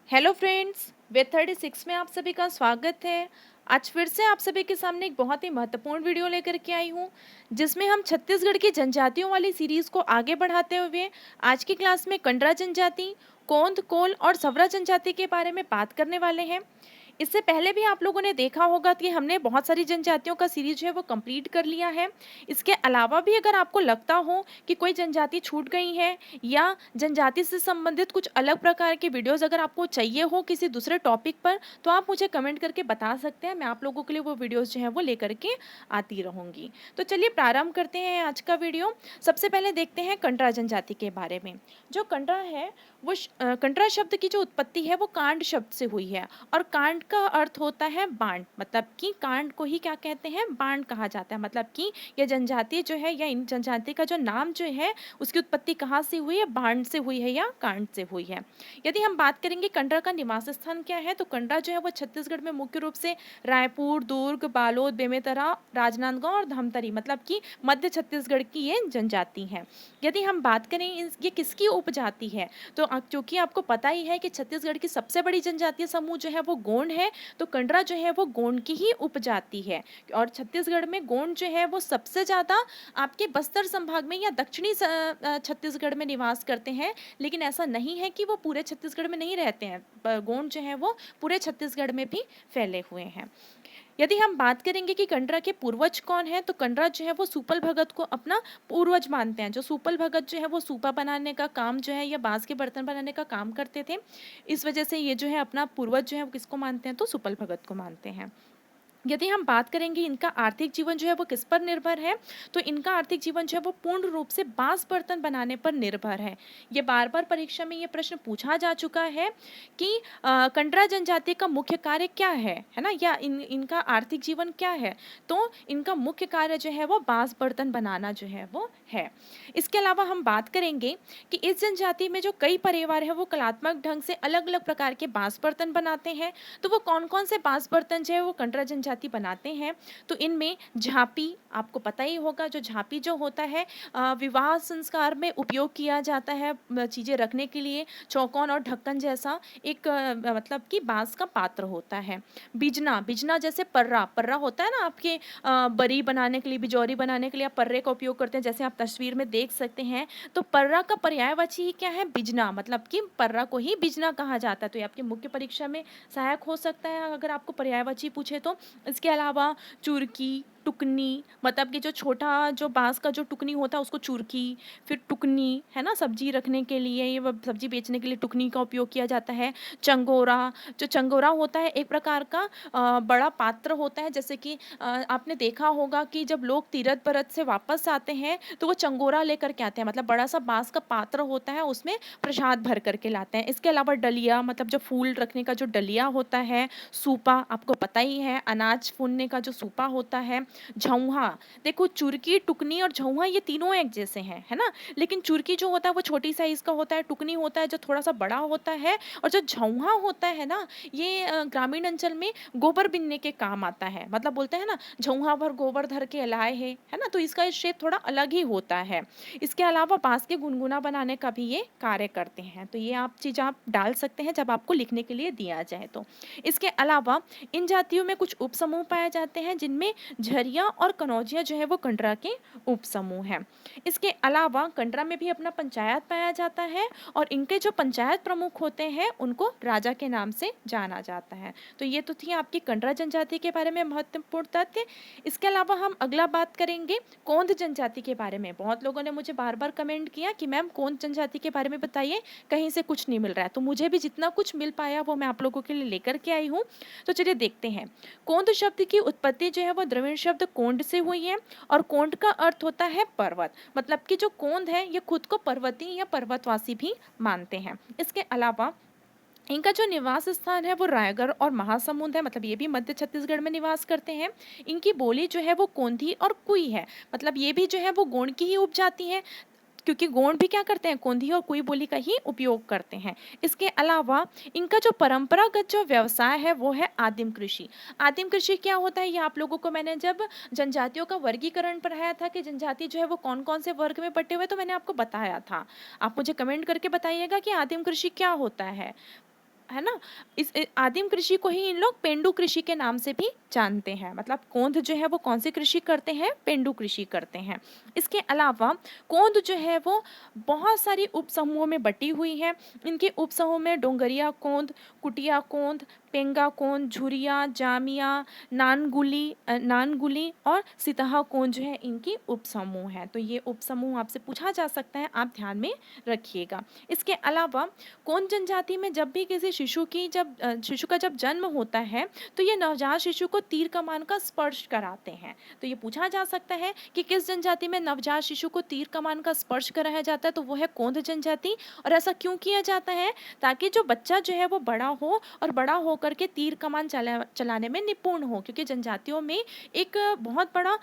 Hello friends, web 36 में आप सभी का स्वागत है। आज फिर से आप सभी के सामने एक बहुत ही महत्वपूर्ण वीडियो लेकर के आई हूँ, जिसमें हम छत्तीसगढ़ की जनजातियों वाली सीरीज़ को आगे बढ़ाते हुए आज की क्लास में कंडरा जनजाति, कोंद, कोल और सवरा जनजाति के बारे में बात करने वाले हैं। इससे पहले भी आप लोगों ने देखा होगा कि हमने बहुत सारी जनजातियों का सीरीज है वो कंप्लीट कर लिया है। इसके अलावा भी अगर आपको लगता हो कि कोई जनजाति छूट गई है या जनजाति से संबंधित कुछ अलग प्रकार के वीडियोस अगर आपको चाहिए हो किसी दूसरे टॉपिक पर, तो आप मुझे कमेंट करके बता सकते हैं। मैं आप लोगों के लिए वो वीडियोस जो है वो लेकर के आती रहूँगी। तो चलिए प्रारंभ करते हैं आज का वीडियो। सबसे पहले देखते हैं कंडरा जनजाति के बारे में। जो कंडरा है वो कंडरा शब्द की जो उत्पत्ति है वो कांड शब्द से हुई है, और कांड का अर्थ होता है बाण। मतलब कि कांड को ही क्या कहते हैं, बाण कहा जाता है। मतलब कि यह जनजाति जो है या इन जनजाति का जो नाम जो है उसकी उत्पत्ति कहाँ से हुई है, बाण से हुई है या कांड से हुई है। यदि हम बात करेंगे कंडरा का निवास स्थान क्या है, तो कंडरा जो है वो छत्तीसगढ़ में मुख्य रूप से रायपुर, दुर्ग, बालोद, बेमेतरा, राजनांदगांव और धमतरी मतलब कि मध्य छत्तीसगढ़ की ये जनजाति है। यदि हम बात करें ये किसकी उपजाति है, तो चूंकि आपको पता ही है कि छत्तीसगढ़ की सबसे बड़ी जनजातीय समूह जो है वो गोंड है, तो कंडरा जो है वो गोंड की ही उपजाति है। और छत्तीसगढ़ में गोंड जो है वो सबसे ज़्यादा आपके बस्तर संभाग में या दक्षिणी छत्तीसगढ़ में निवास करते हैं। लेकिन ऐसा नहीं है कि वो पूरे छत्तीसगढ़ में नहीं रहते हैं, गोंड जो है वो पूरे छत्तीसगढ़ में भी फैले हुए हैं। यदि हम बात करेंगे कि कंडरा के पूर्वज कौन है, तो कंडरा जो है वो सुपल भगत को अपना पूर्वज मानते हैं। जो सुपल भगत जो है वो सूपा बनाने का काम जो है या बांस के बर्तन बनाने का काम करते थे। इस वजह से ये जो है अपना पूर्वज जो है वो किसको मानते हैं, तो सुपल भगत को मानते हैं। यदि हम बात करेंगे इनका आर्थिक जीवन जो है वो किस पर निर्भर है, तो इनका आर्थिक जीवन जो है वो पूर्ण रूप से बांस बर्तन बनाने पर निर्भर है। ये बार बार परीक्षा में ये प्रश्न पूछा जा चुका है कि कंडरा जनजाति का मुख्य कार्य क्या है ना, या इनका आर्थिक जीवन क्या है। तो इनका मुख्य कार्य जो है वो बांस बर्तन बनाना जो है वो है। इसके अलावा हम बात करेंगे कि इस जनजाति में जो कई परिवार है वो कलात्मक ढंग से अलग अलग प्रकार के बांस बर्तन बनाते हैं। तो वो कौन कौन से बांस बर्तन जो है वो कंडरा जनजाति बनाते हैं, तो इनमें झांपी, आपको पता ही होगा जो झांपी जो होता है विवाह संस्कार में उपयोग किया जाता है चीज़ें रखने के लिए। चौकोन और ढक्कन जैसा एक मतलब कि बांस का पात्र होता है। बिजना, बिजना जैसे पर्रा, पर्रा होता है ना आपके बरी बनाने के लिए, बिजौरी बनाने के लिए आप पर्रे का उपयोग करते हैं, जैसे आप तस्वीर में देख सकते हैं। तो पर्रा का पर्यायवाची ही क्या है, बिजना, मतलब कि पर्रा को ही बिजना कहा जाता है। तो ये आपकी मुख्य परीक्षा में सहायक हो सकता है अगर आपको पर्यायवाची पूछे तो। इसके अलावा चुरकी, टुकनी, मतलब कि जो छोटा जो बांस का जो टुकनी होता है उसको चुरकी, फिर टुकनी है ना, सब्जी रखने के लिए, ये सब्जी बेचने के लिए टुकनी का उपयोग किया जाता है। चंगोरा, जो चंगोरा होता है एक प्रकार का बड़ा पात्र होता है। जैसे कि आपने देखा होगा कि जब लोग तीरथ बरत से वापस आते हैं तो वो चंगोरा लेकर के आते हैं, मतलब बड़ा सा बांस का पात्र होता है, उसमें प्रसाद भर करके लाते हैं। इसके अलावा डलिया, मतलब जो फूल रखने का जो डलिया होता है। सूपा, आपको पता ही है अनाज फूनने का जो सूपा होता है। झौहा, देखो चुरकी, टुकनी और झौहा ये तीनों एक जैसे हैं, है ना। लेकिन चुरकी जो होता है वो छोटी साइज का होता है, टुकनी होता है जो थोड़ा सा बड़ा होता है, और जो झौहा होता है ना, ये ग्रामीण अंचल में गोबर बिनने के काम आता है। मतलब बोलते हैं ना, झौहा भर गोबर धर के लाए है ना, तो इसका शेप थोड़ा अलग ही होता है। इसके अलावा बांस के गुनगुना बनाने का भी ये कार्य करते हैं। तो ये आप चीज़ आप डाल सकते हैं जब आपको लिखने के लिए दिया जाए तो। इसके अलावा इन जातियों में कुछ उपसमूह पाए जाते हैं, जिनमें झरिया और कनौजिया जो है वो कंडरा के उपसमूह हैं। इसके अलावा कंडरा में भी अपना पंचायत पाया जाता है, और इनके जो पंचायत प्रमुख होते हैं उनको राजा के नाम से जाना जाता है। तो ये तो थी आपकी कंडरा जनजाति के बारे में महत्वपूर्ण तथ्य। इसके अलावा हम अगला बात करेंगे कोंद जनजाति के बारे में। बहुत लोगों ने मुझे बार बार कमेंट किया कि मैम कोंद जनजाति के बारे में बताइए, कहीं से कुछ नहीं मिल रहा है। तो मुझे भी जितना कुछ मिल पाया वो मैं आप लोगों के लिए लेकर के आई हूँ। तो चलिए देखते हैं। कोंद शब्द की उत्पत्ति जो है वो द्रविड़ शब्द कोंड से हुई है, और कोंड का अर्थ होता है पर्वत। मतलब कि जो कोंद है ये खुद को पर्वती या पर्वतवासी भी मानते हैं। इसके अलावा इनका जो निवास स्थान है वो रायगढ़ और महासमुंद है, मतलब ये भी मध्य छत्तीसगढ़ में निवास करते हैं। इनकी बोली जो है वो कोंधी और कुई है, मतलब ये भी जो है वो गोंड की ही उपजाति है, क्योंकि गोंड भी क्या करते हैं, कोंधी और कुई बोली का ही उपयोग करते हैं। इसके अलावा इनका जो परंपरागत जो व्यवसाय है वो है आदिम कृषि। आदिम कृषि क्या होता है, ये आप लोगों को मैंने जब जनजातियों का वर्गीकरण पढ़ाया था कि जनजाति जो है वो कौन कौन से वर्ग में बटे हुए, तो मैंने आपको बताया था। आप मुझे कमेंट करके बताइएगा कि आदिम कृषि क्या होता है। है ना। आदिम कृषि को ही इन लोग पेंडु कृषि के नाम से भी जानते हैं। मतलब कोंद जो है वो कौन सी कृषि करते हैं, पेंडु कृषि करते हैं। इसके अलावा कोंद जो है वो बहुत सारी उप समूहों में बटी हुई है। इनके उप समूह में डोंगरिया कोंद, कुटिया कोंद, पेंगा कोंद, झुरिया, जामिया, नानगुली और सितहा कोंद जो है इनकी उप समूह है। तो ये उप समूह आपसे पूछा जा सकता है, आप ध्यान में रखिएगा। इसके अलावा कोंद जनजाति में जब भी किसी शिशु का जब जन्म होता है तो ये नवजात शिशु को तीर कमान का स्पर्श कराते हैं। तो ये पूछा जा सकता है कि किस जनजाति में नवजात शिशु को तीर कमान का स्पर्श कराया जाता है, तो वो है कोंद जनजाति। और ऐसा क्यों किया जाता है, ताकि जो बच्चा जो है वो बड़ा हो और बड़ा होकर के तीर कमान चलाने में निपुण हो, क्योंकि जनजातियों में एक बहुत बड़ा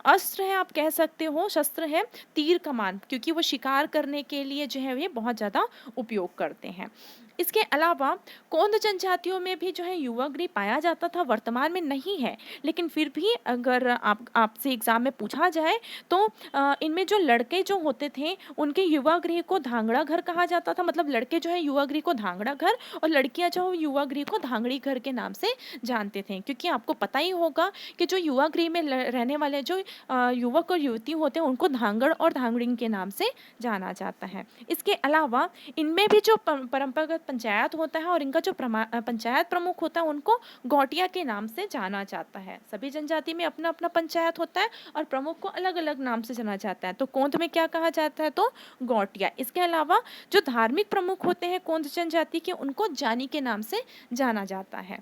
अस्त्र है, आप कह सकते हो शस्त्र है तीर कमान, क्योंकि वो शिकार करने के लिए जो है ये बहुत ज़्यादा उपयोग करते हैं। इसके अलावा कोंद जनजातियों में भी जो है युवा गृह पाया जाता था, वर्तमान में नहीं है, लेकिन फिर भी अगर आपसे एग्जाम में पूछा जाए तो इनमें जो लड़के जो होते थे उनके युवा गृह को धांगड़ा घर कहा जाता था। मतलब लड़के जो है युवा गृह को धांगड़ा घर और लड़कियां जो युवा गृह को धांगड़ी घर के नाम से जानते थे, क्योंकि आपको पता ही होगा कि जो युवा गृह में रहने वाले जो युवक और युवती होते हैं उनको धांगड़ और धांगड़ी के नाम से जाना जाता है। इसके अलावा इनमें भी जो परंपरागत पंचायत होता है और इनका जो पंचायत प्रमुख होता है उनको गौटिया के नाम से जाना जाता है। सभी जनजाति में अपना अपना पंचायत होता है और प्रमुख को अलग अलग नाम से जाना जाता है। तो कोंद में क्या कहा जाता है, तो गौटिया। इसके अलावा जो धार्मिक प्रमुख होते हैं कोंद जनजाति के उनको जानी के नाम से जाना जाता है।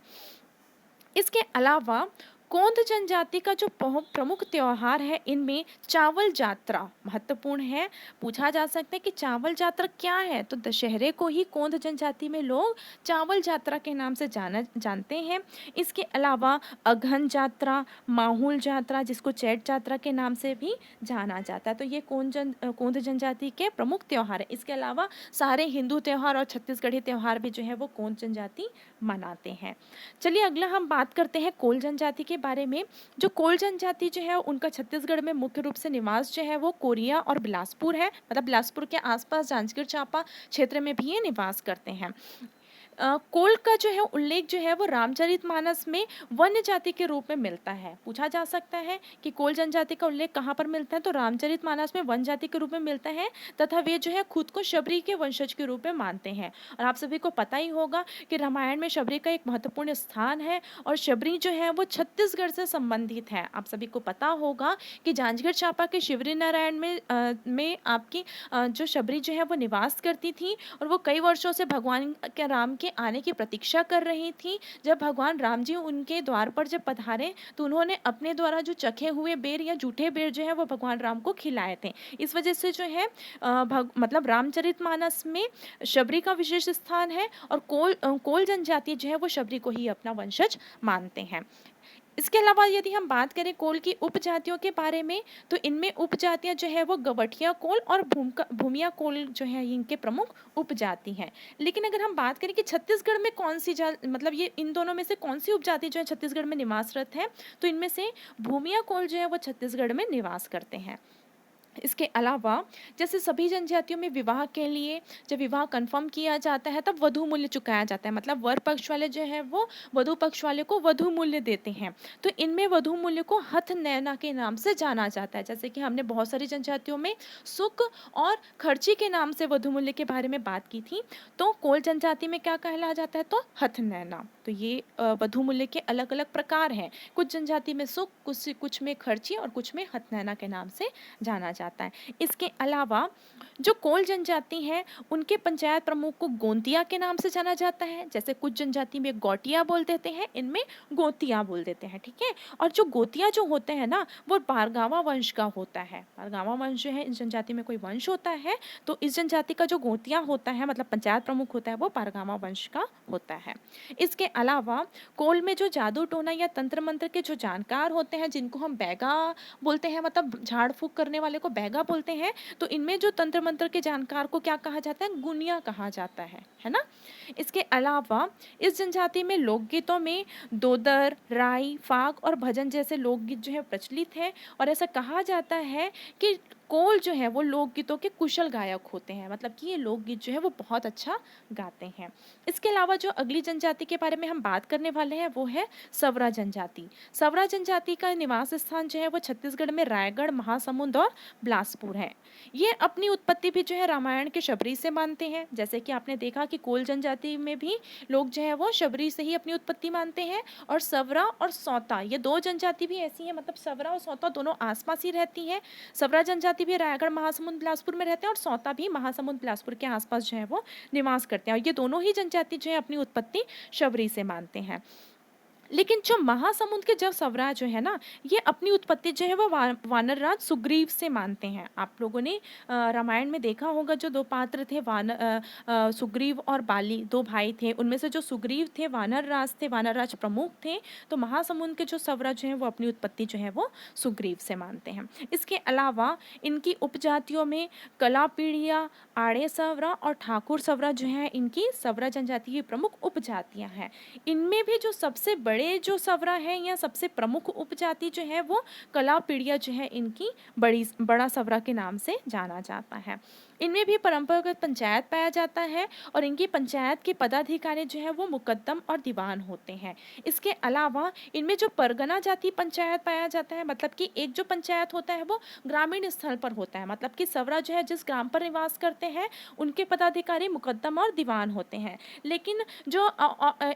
इसके अलावा कोंद जनजाति का जो प्रमुख त्योहार है इनमें चावल जात्रा महत्वपूर्ण है। पूछा जा सकता है कि चावल जात्रा क्या है, तो दशहरे को ही कोंद जनजाति में लोग चावल जात्रा के नाम से जानते हैं। इसके अलावा अघन जात्रा, माहुल जात्रा जिसको चैत जात्रा के नाम से भी जाना जाता है। तो ये कोंद जनजाति के प्रमुख त्योहार है। इसके अलावा सारे हिंदू त्यौहार और छत्तीसगढ़ी त्यौहार भी जो है वो कोंद जनजाति मनाते हैं। चलिए अगला हम बात करते हैं कोल जनजाति के बारे में। जो कोल जनजाति जो है उनका छत्तीसगढ़ में मुख्य रूप से निवास जो है वो कोरिया और बिलासपुर है। मतलब बिलासपुर के आसपास जांजगीर चांपा क्षेत्र में भी ये निवास करते हैं। कोल का जो है उल्लेख जो है वो रामचरितमानस में वन्य जाति के रूप में मिलता है। पूछा जा सकता है कि कोल जनजाति का उल्लेख कहाँ पर मिलता है, तो रामचरितमानस में वन्य जाति के रूप में मिलता है तथा वे जो है खुद को शबरी के वंशज के रूप में मानते हैं। और आप सभी को पता ही होगा कि रामायण में शबरी का एक महत्वपूर्ण स्थान है और शबरी जो है वो छत्तीसगढ़ से संबंधित है। आप सभी को पता होगा कि जांजगीर चांपा के शिवरी नारायण में आपकी जो शबरी जो है वो निवास करती थी और वो कई वर्षों से भगवान के राम के आने की प्रतीक्षा कर रही थी। जब भगवान राम जी उनके द्वार पर जब पधारे तो उन्होंने अपने द्वारा जो चखे हुए बेर या जूठे बेर जो है वो भगवान राम को खिलाए थे। इस वजह से जो है मतलब रामचरितमानस में शबरी का विशेष स्थान है और कोल जनजाति जो है वो शबरी को ही अपना वंशज मानते हैं। इसके अलावा यदि हम बात करें कोल की उपजातियों के बारे में तो इनमें उपजातियां जो है वो गवठिया कोल और भूमिया कोल जो है इनके प्रमुख उपजाति हैं। लेकिन अगर हम बात करें कि छत्तीसगढ़ में कौन सी मतलब ये इन दोनों में से कौन सी उपजाति जो है छत्तीसगढ़ में निवासरत है, तो इनमें से भूमिया कोल जो है वो छत्तीसगढ़ में निवास करते हैं। इसके अलावा जैसे सभी जनजातियों में विवाह के लिए जब विवाह कंफर्म किया जाता है तब वधु मूल्य चुकाया जाता है। मतलब वर पक्ष वाले जो है वो वधु पक्ष वाले को वधु मूल्य देते हैं। तो इनमें वधु मूल्य को हथ नैना के नाम से जाना जाता है। जैसे कि हमने बहुत सारी जनजातियों में सुख और खर्ची के नाम से वधु मूल्य के बारे में बात की थी, तो कोल जनजाति में क्या कहला जाता है, तो हथ नैना। तो ये वधु मूल्य के अलग अलग प्रकार हैं। कुछ जनजाति में सुख, कुछ में खर्ची और कुछ में हथ नैना के नाम से जाना जाता है। इसके अलावा जो कोल जनजाति है उनके पंचायत प्रमुख को गोंतिया के नाम से जाना जाता है। जैसे कुछ जनजाति में गौटिया बोल देते हैं, इनमें गोतिया बोल देते हैं, ठीक है। और जो गोतिया जो होते हैं ना वो बारगावा वंश का होता है। बारगावा वंश जो है इस जनजाति में कोई वंश होता है, तो इस जनजाति का जो गोतिया होता है मतलब पंचायत प्रमुख होता है वो बारगावा वंश का होता है। इसके अलावा कोल में जो जादू टोना या तंत्र मंत्र के जो जानकार होते हैं जिनको हम बैगा बोलते हैं, मतलब झाड़ फूक करने वाले को बैगा बोलते हैं, तो इनमें जो तंत्र मंत्र के जानकार को क्या कहा जाता है, गुनिया कहा जाता है ना। इसके अलावा इस जनजाति में लोकगीतों में दोदर, राई, फाग और भजन जैसे लोकगीत जो है प्रचलित है और ऐसा कहा जाता है कि कोल जो है वो लोकगीतों के कुशल गायक होते हैं, मतलब कि ये लोकगीत जो है वो बहुत अच्छा गाते हैं। इसके अलावा जो अगली जनजाति के बारे में हम बात करने वाले हैं वो है सवरा जनजाति। सवरा जनजाति का निवास स्थान जो है वो छत्तीसगढ़ में रायगढ़, महासमुंद और बिलासपुर है। ये अपनी उत्पत्ति भी जो है रामायण के शबरी से मानते हैं। जैसे कि आपने देखा कि कोल जनजाति में भी लोग जो है वो शबरी से ही अपनी उत्पत्ति मानते हैं। और सवरा और सौता, ये दो जनजाति भी ऐसी हैं, मतलब सवरा और सौता दोनों आसपास ही रहती हैं। सवरा जनजाति भी रायगढ़, महासमुंद, बिलासपुर में रहते हैं और सौता भी महासमुंद, बिलासपुर के आसपास जो है वो निवास करते हैं। और ये दोनों ही जनजाति जो है अपनी उत्पत्ति शबरी से मानते हैं। लेकिन जो महासमुंद के जब सवरा जो है ना, ये अपनी उत्पत्ति जो है वो वानर राज सुग्रीव से मानते हैं। आप लोगों ने रामायण में देखा होगा, जो दो पात्र थे सुग्रीव और बाली, दो भाई थे। उनमें से जो सुग्रीव थे वानर राज थे, वानर राज प्रमुख थे। तो महासमुंद के जो सवरा जो है वो अपनी उत्पत्ति जो है वो सुग्रीव से मानते हैं। इसके अलावा इनकी उपजातियों में कलापीड़िया, आड़े सवरा और ठाकुर सवरा जो है इनकी सवरा जनजाति की प्रमुख उपजातियां हैं। इनमें भी जो सबसे बड़े जो सवरा है या सबसे प्रमुख उपजाति जो है वो कलापीड़िया जो है इनकी बड़ा सवरा के नाम से जाना जाता है। इनमें भी परंपरागत पंचायत पाया जाता है और इनकी पंचायत के पदाधिकारी जो है वो मुकद्दम और दीवान होते हैं। इसके अलावा इनमें जो परगना जाति पंचायत पाया जाता है, मतलब कि एक जो पंचायत होता है वो ग्रामीण स्थल पर होता है, मतलब कि सवरा जो है जिस ग्राम पर निवास करते हैं उनके पदाधिकारी मुकद्दम और दीवान होते हैं। लेकिन जो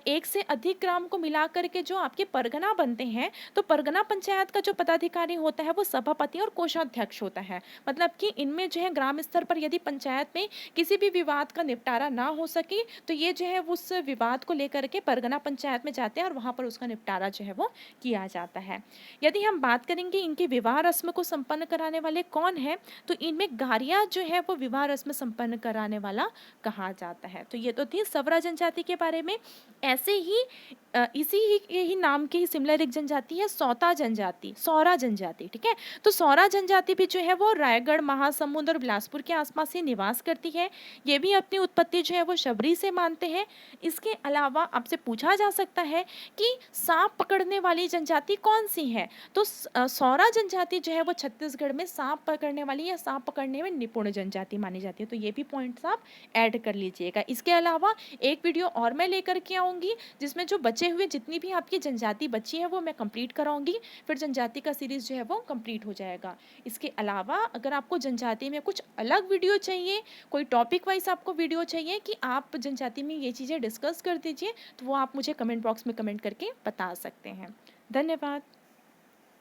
एक से अधिक ग्राम को मिला करके जो आपके परगना बनते हैं, तो परगना पंचायत का जो पदाधिकारी होता है वो सभापति और कोषाध्यक्ष होता है। मतलब कि इनमें जो है ग्राम स्तर पर यदि पंचायत में किसी भी विवाद का निपटारा ना हो सके तो ये जो है उस विवाद को लेकर के परगना पंचायत में जाते हैं और वहां पर उसका निपटारा जो है वो किया जाता है। यदि हम बात करेंगे इनकी विवाह रस्म को संपन्न कराने वाले कौन है, तो इनमें गारिया जो है वो विवाह रस्म संपन्न कराने वाला कहा जाता है। तो ये तो थी सवरा जनजाति के बारे में। ऐसे ही इसी ही नाम की सिमिलर एक जनजाति है सौता जनजाति, सौरा जनजाति। ठीक है, तो सौरा जनजाति भी जो है वो रायगढ़, महासमुंद और बिलासपुर के आसपास ही निवास करती है। ये भी अपनी उत्पत्ति जो है वो शबरी से मानते हैं। इसके अलावा आपसे पूछा जा सकता है कि सांप पकड़ने वाली जनजाति कौन सी है, तो सौरा जनजाति जो है वो छत्तीसगढ़ में सांप पकड़ने वाली या सांप पकड़ने में निपुण जनजाति मानी जाती है। तो ये भी पॉइंट्स आप ऐड कर लीजिएगा। इसके अलावा एक वीडियो और मैं लेकर के आऊँगी जिसमें जो बचे हुए जितनी भी आपकी जनजाति बची है वो मैं कंप्लीट कराऊंगी। फिर जनजाति का सीरीज़ जो है वो कंप्लीट हो जाएगा। इसके अलावा अगर आपको जनजाति में कुछ अलग वीडियो चाहिए, कोई टॉपिक वाइज आपको वीडियो चाहिए कि आप जनजाति में ये चीज़ें डिस्कस कर दीजिए, तो वो आप मुझे कमेंट बॉक्स में कमेंट करके बता सकते हैं। धन्यवाद।